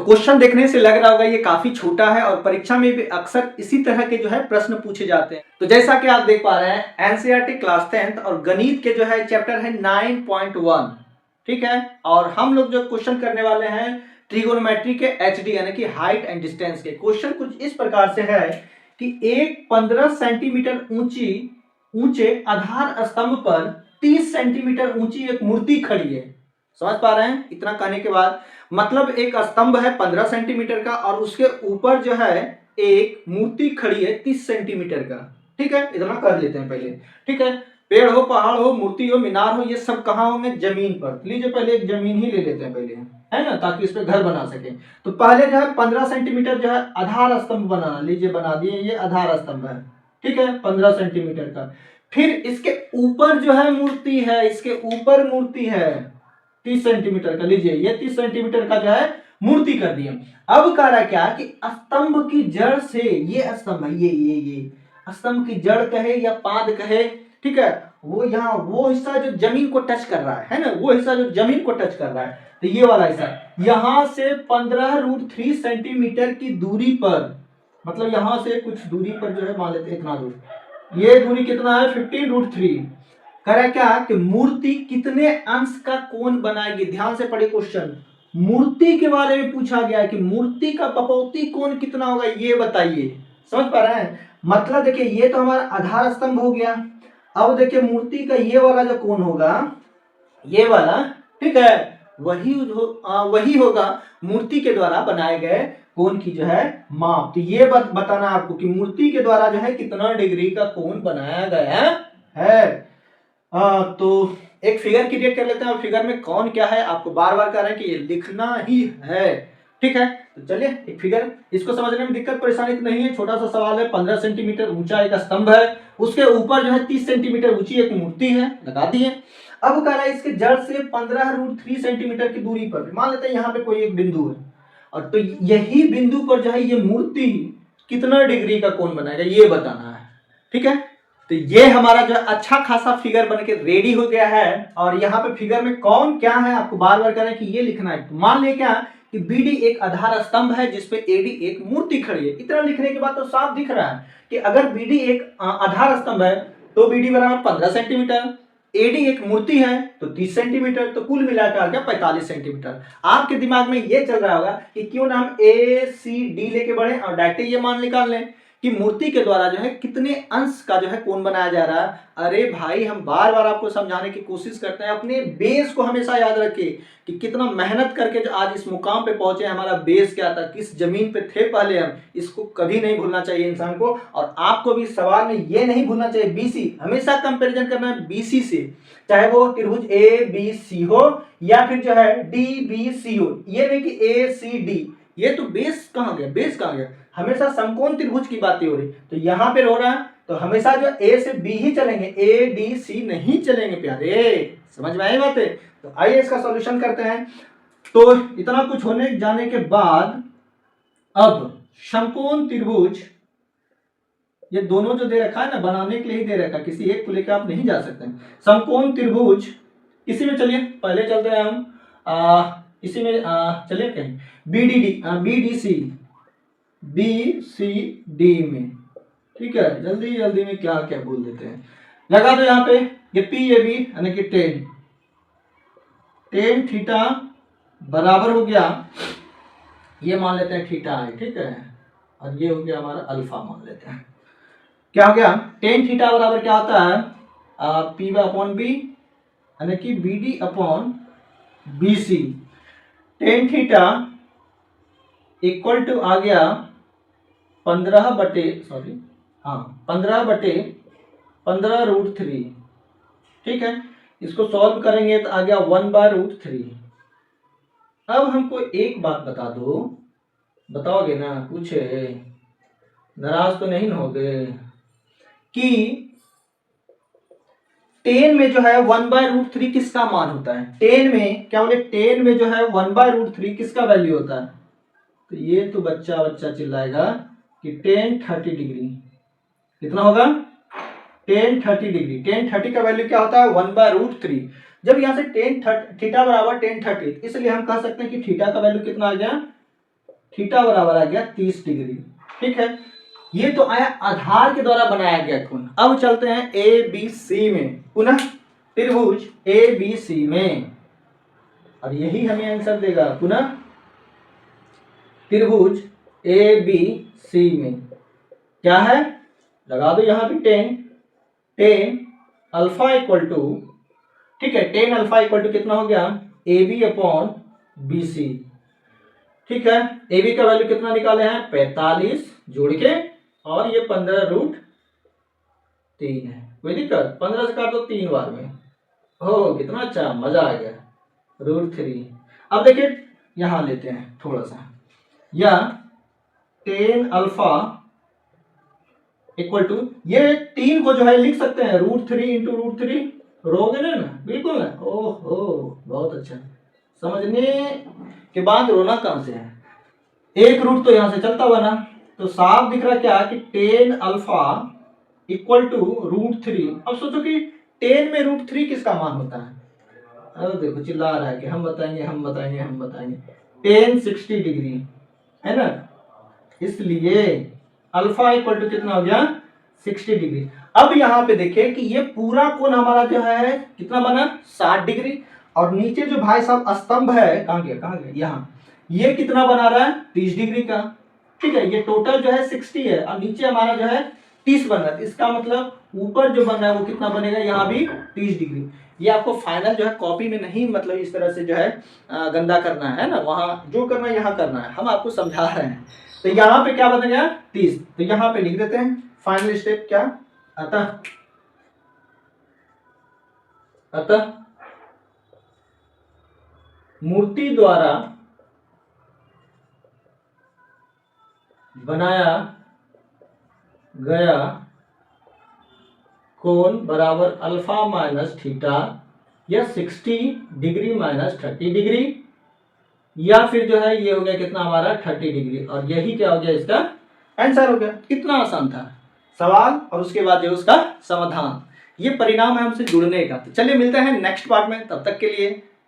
Question देखने से लग रहा होगा ये काफी छोटा है और परीक्षा में भी अक्सर इसी तरह के जो है प्रश्न पूछे जाते हैं। तो जैसा कि आप देख पा रहे हैं एनसीईआरटी क्लास 10th और गणित के जो है चैप्टर है 9.1, ठीक है। और हम लोग जो क्वेश्चन करने वाले हैं ट्रिगोनोमेट्री के एचडी यानी कि हाइट एंड डिस्टेंस के। क्वेश्चन कुछ इस प्रकार से है कि एक 15 सेंटीमीटर ऊंचे आधार स्तंभ पर 30 सेंटीमीटर ऊंची एक मूर्ति खड़ी है। समझ पा रहे हैं? इतना कहने के बाद मतलब एक स्तंभ है 15 सेंटीमीटर का और उसके ऊपर जो है एक मूर्ति खड़ी है 30 सेंटीमीटर का, ठीक है। इतना कर लेते हैं पहले, ठीक है। पेड़ हो, पहाड़ हो, मूर्ति हो, मीनार हो, ये सब कहाँ होंगे? जमीन पर। लीजिए पहले एक जमीन ही ले लेते हैं पहले, है ना, ताकि इस पे घर बना सके। तो पहले जो है 15 सेंटीमीटर जो है आधार स्तंभ बनाना। लीजिए बना दिए, ये आधार स्तंभ है, ठीक है, 15 सेंटीमीटर का। फिर इसके ऊपर जो है मूर्ति है, इसके ऊपर मूर्ति है 30 सेंटीमीटर का। लीजिए ये 30 सेंटीमीटर का जो है मूर्ति कर दिए। अब कह रहा क्या कि स्तंभ की जड़ से, ये स्तंभ है, ये स्तंभ की जड़ कहे या पाद कहे, ठीक है, वो यहाँ वो हिस्सा जो जमीन को टच कर रहा है ना, वो हिस्सा जो जमीन को टच कर रहा है, तो ये वाला हिस्सा यहां से 15√3 सेंटीमीटर की दूरी पर, मतलब यहां से कुछ दूरी पर जो है, मान लेते हैं इतना दूर, ये दूरी कितना है 15√3। करा क्या कि मूर्ति कितने अंश का कोण बनाएगी। ध्यान से पढ़े क्वेश्चन, मूर्ति के बारे में पूछा गया है कि मूर्ति का बपौती कोण कितना होगा, ये बताइए। समझ पा रहे हैं? मतलब देखिए ये तो हमारा आधार स्तंभ हो गया। अब देखिए मूर्ति का ये वाला जो कोण होगा, ये वाला, ठीक है, वही होगा मूर्ति के द्वारा बनाए गए कोण की जो है माप। तो ये बताना आपको कि मूर्ति के द्वारा जो है कितना डिग्री का कोण बनाया गया है। तो एक फिगर क्रिएट कर लेते हैं और फिगर में कौन क्या है आपको बार बार कह रहे हैं कि ये लिखना ही है, ठीक है। तो चलिए एक फिगर, इसको समझने में दिक्कत परेशानी तो नहीं है, छोटा सा सवाल है। 15 सेंटीमीटर ऊंचा एक स्तंभ है, उसके ऊपर जो है 30 सेंटीमीटर ऊंची एक मूर्ति है, लगा दिए। अब कह रहा है इसके जड़ से 15√3 सेंटीमीटर की दूरी पर, मान लेते हैं यहाँ पे कोई एक बिंदु है, और तो यही बिंदु पर जो है ये मूर्ति कितना डिग्री का कोण बनाएगा, ये बताना है, ठीक है। तो ये हमारा जो अच्छा खासा फिगर बनके रेडी हो गया है। और यहाँ पे फिगर में कौन क्या है आपको बार बार कह रहे हैं कि ये लिखना है। तो मान लिया क्या कि बीडी एक आधार स्तंभ है जिसपे एडी एक मूर्ति खड़ी है। इतना लिखने के बाद तो साफ दिख रहा है कि अगर बीडी एक आधार स्तंभ है तो बीडी बराबर 15 सेंटीमीटर, एडी एक मूर्ति है तो 30 सेंटीमीटर, तो कुल मिलाकर आ गया 45 सेंटीमीटर। आपके दिमाग में ये चल रहा होगा कि क्यों ना हम ए सी डी लेके बढ़े और डायरेक्ट ये मान निकाल लें कि मूर्ति के द्वारा जो है कितने अंश का जो है कोण बनाया जा रहा है। अरे भाई हम बार बार आपको समझाने की कोशिश करते हैं, अपने बेस को हमेशा याद रखिए कि कितना मेहनत करके जो आज इस मुकाम पे पहुंचे। हमारा बेस क्या था, किस जमीन पे थे पहले हम, इसको कभी नहीं भूलना चाहिए इंसान को। और आपको भी सवाल में ये नहीं भूलना चाहिए बीसी, हमेशा कंपेरिजन करना है बीसी से, चाहे वो त्रिभुज ए बी सी हो या फिर जो है डी बी सी हो। ये नहीं कि ए सी डी, ये तो बेस कहाँ गया, बेस कहाँ गया, हमेशा समकोण त्रिभुज की बातें हो रही। तो यहाँ पे हो रहा है तो हमेशा जो ए से बी ही चलेंगे, ए डी सी नहीं चलेंगे प्यारे। समझ में आई बातें? तो आइए इसका सॉल्यूशन करते हैं। तो इतना कुछ होने जाने के बाद अब समकोण त्रिभुज, ये दोनों जो दे रखा है ना, बनाने के लिए ही दे रखा है, किसी एक को लेकर आप नहीं जा सकते। समकोण त्रिभुज इसी में, चलिए पहले चलते हैं हम इसी में चलिए कहीं बी सी डी में, ठीक है। जल्दी जल्दी में क्या क्या बोल देते हैं, लगा दो यहाँ पे ये पी ए बी यानी कि टेन थीटा बराबर हो गया, ये मान लेते हैं थीटा है, ठीक है, और ये हो गया हमारा अल्फा मान लेते हैं। क्या हो गया, टेन थीटा बराबर क्या होता है, पी अपॉन बी यानी कि B D upon B C. Tan theta equal to आ गया 15/15√3, ठीक है। इसको सॉल्व करेंगे तो आ गया 1/√3। अब हमको एक बात बता दो, बताओगे ना, कुछ नाराज तो नहीं होगे कि 10 में जो है 1/√3 किसका मान होता है। 10 में क्या बोले, 10 में जो है 1/√3 किसका वैल्यू होता है। तो ये तो बच्चा चिल्लाएगा कि 1030 डिग्री कितना होगा, 1030 डिग्री। 1030 का वैल्यू क्या होता है 1/√3। जब यहाँ से 10 थीटा बराबर 1030, इसलिए हम कह सकते हैं कि थीटा का वैल्यू कितना आ गया थीटा बराबर आ गया 30 डिग्री। ठीक है, ये तो आया आधार के द्वारा बनाया गया कोण। अब चलते हैं ए बी सी में, पुनः त्रिभुज ए बी सी में, और यही हमें आंसर देगा, पुनः त्रिभुज ए बी सी में क्या है, लगा दो यहाँ भी टेन अल्फा इक्वल टू, ठीक है, टेन अल्फा इक्वल टू कितना हो गया, A B upon B C. ठीक है, ए बी का वैल्यू कितना निकाले हैं, 45 जोड़ के, और ये 15√3 है। कोई दिक्कत, 15 से काट दो 3 बार में, हो कितना अच्छा, मजा आ गया, √3। अब देखिए यहां लेते हैं थोड़ा सा, या टेन अल्फा इक्वल टू, ये 3 को जो है लिख सकते हैं √3 इंटू √3, रोगे ना, बिल्कुल ना, ओहो बहुत अच्छा, समझने के बाद रोना कम से है। एक रूट तो यहां से चलता हुआ ना, तो साफ दिख रहा क्या कि टेन अल्फा इक्वल टू √3। अब सोचो कि 10 में √3 किसका मान होता है, अरे देखो चिल्ला रहा है कि हम बताएंगे हम बताएंगे हम बताएंगे, 10 60 डिग्री है ना, इसलिए अल्फा इक्वल टू कितना हो गया, 60 डिग्री। अब यहाँ पे देखिए कि ये पूरा कोण हमारा जो है कितना बना, 60 डिग्री, और नीचे जो भाई साहब स्तंभ है, कहाँ गया यहाँ, ये कितना बना रहा है, 30 डिग्री का। ठीक है, ये टोटल जो है 60 है, और नीचे हमारा जो है 30 बन रहा है, इसका मतलब ऊपर जो बन रहा है वो कितना बनेगा, यहाँ भी 30 डिग्री। ये आपको फाइनल जो है कॉपी में नहीं, मतलब इस तरह से जो है गंदा करना है ना, वहाँ जो करना है यहाँ करना है, हम आपको समझा रहे हैं। तो यहाँ पे क्या बनेगा, 30, तो यहाँ पे लिख देते हैं फाइनल स्टेप क्या, अतः मूर्ति द्वारा बनाया गया कोण बराबर अल्फा माइनस थीटा, या 60 डिग्री माइनस 30 डिग्री, या फिर जो है ये हो गया कितना हमारा 30 डिग्री, और यही क्या हो गया, इसका आंसर हो गया। कितना आसान था सवाल, और उसके बाद जो उसका समाधान, ये परिणाम है हमसे जुड़ने का। तो चलिए मिलते हैं नेक्स्ट पार्ट में, तब तक के लिए